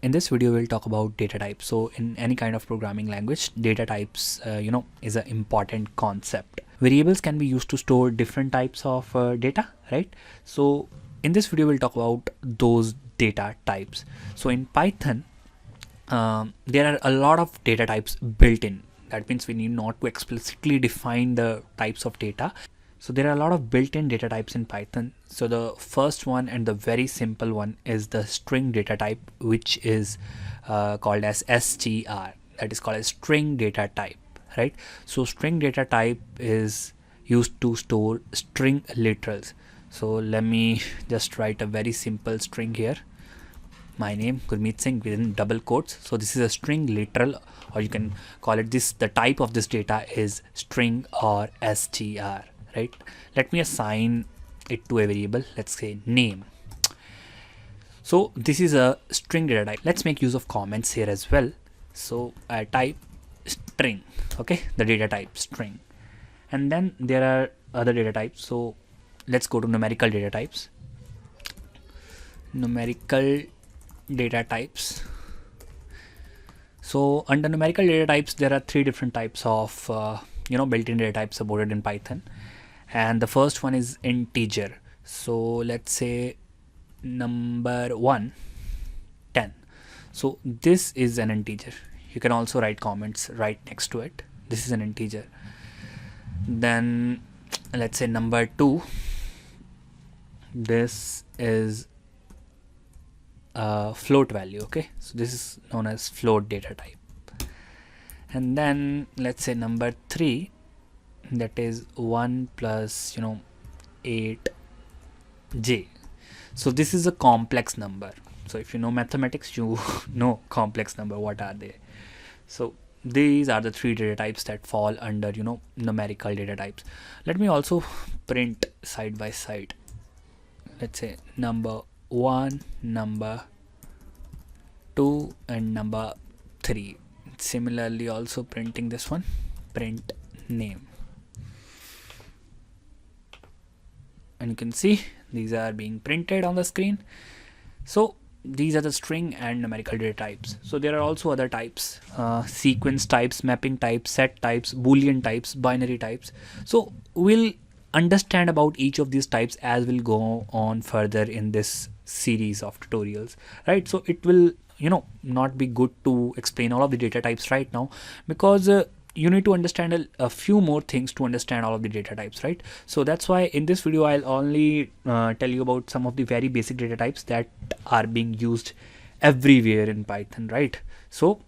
in this video we'll talk about data types. So in any kind of programming language, data types is an important concept. Variables can be used to store different types of data, right? So in this video we'll talk about those data types. So in Python there are a lot of data types built in. That means we need not to explicitly define the types of data. So there are a lot of built-in data types in Python. So the first one and the very simple one is the string data type, which is called as str. That is called as string data type, right? So string data type is used to store string literals. So let me just write a very simple string here. My name Gurmeet Singh within double quotes. So this is a string literal, or you can call it this. The type of this data is string or str. Right? Let me assign it to a variable. Let's say name. So this is a string data type. Let's make use of comments here as well. So I type string, okay, the data type string, and then there are other data types. So let's go to numerical data types. Numerical data types. So under numerical data types, there are three different types of built-in data types supported in Python. And the first one is integer. So let's say number 1, 10. So this is an integer. You can also write comments right next to it. This is an integer. Then let's say number 2. This is a float value. Okay, so this is known as float data type. And then let's say number 3. That is 1 plus 8j. So this is a complex number. So if you know mathematics, you know complex number, what are they? So these are the three data types that fall under numerical data types. Let me also print side by side. Let's say number 1, number 2 and number 3. Similarly also printing this one, print name. And you can see these are being printed on the screen. So these are the string and numerical data types. So there are also other types, sequence types, mapping types, set types, Boolean types, binary types. So we'll understand about each of these types as we'll go on further in this series of tutorials, right? So it will not be good to explain all of the data types right now, because you need to understand a few more things to understand all of the data types, right? So that's why in this video I'll only tell you about some of the very basic data types that are being used everywhere in Python, right? So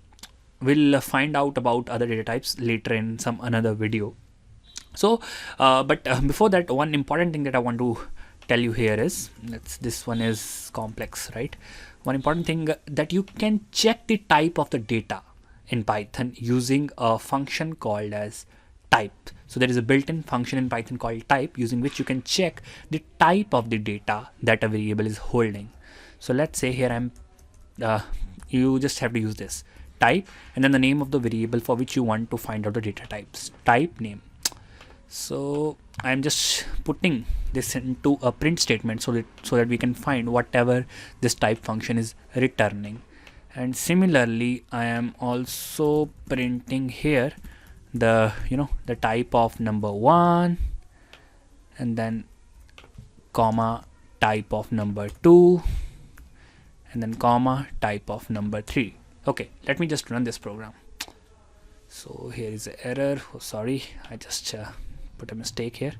we'll find out about other data types later in some another video. So but before that, one important thing that I want to tell you here is, this one is complex, right? One important thing, that you can check the type of the data in Python using a function called as type. So there is a built-in function in Python called type, using which you can check the type of the data that a variable is holding. So let's say here you just have to use this type and then the name of the variable for which you want to find out the data types, type name. So I'm just putting this into a print statement so that we can find whatever this type function is returning. And similarly I am also printing here the the type of number 1, and then comma type of number 2, and then comma type of number 3. Okay, let me just run this program. So here is an error. Oh, sorry, I just put a mistake here,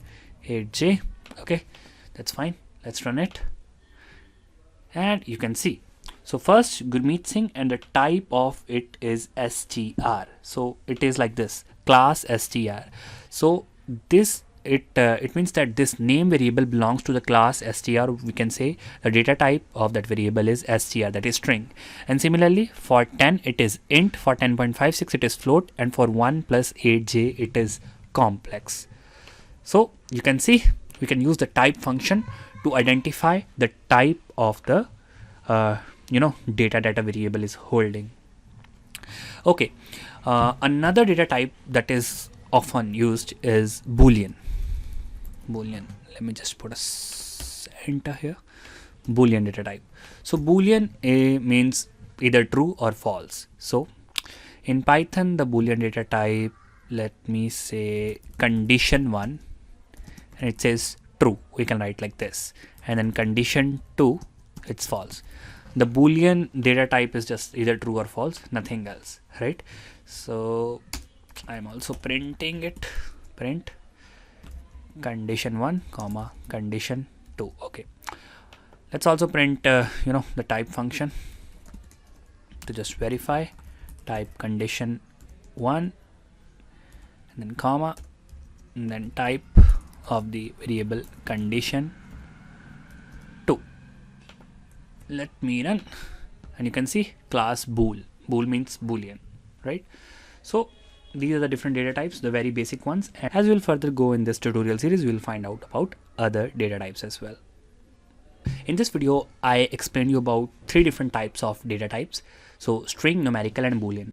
8j. Okay, that's fine. Let's run it, and you can see. So first Gurmeet Singh, and the type of it is str. So it is like this, class str. So this it means that this name variable belongs to the class str. We can say the data type of that variable is str, that is string. And similarly for 10 it is int, for 10.56 it is float, and for 1 plus 8j it is complex. So you can see we can use the type function to identify the type of the data that a variable is holding. Okay, another data type that is often used is Boolean. Let me just put a enter here. Boolean data type. So Boolean means either true or false. So in Python, the Boolean data type, let me say condition1, and it says true, we can write like this, and then condition2, it's false. The Boolean data type is just either true or false, nothing else, right? So I'm also printing it, print condition1 comma condition2. Okay, let's also print the type function to just verify. Type condition1 and then comma, and then type of the variable condition2. Let me run, and you can see class bool. Bool means boolean, right? So these are the different data types, the very basic ones. And as we'll further go in this tutorial series, we'll find out about other data types as well. In this video, I explained you about 3 different types of data types. So string, numerical, and Boolean.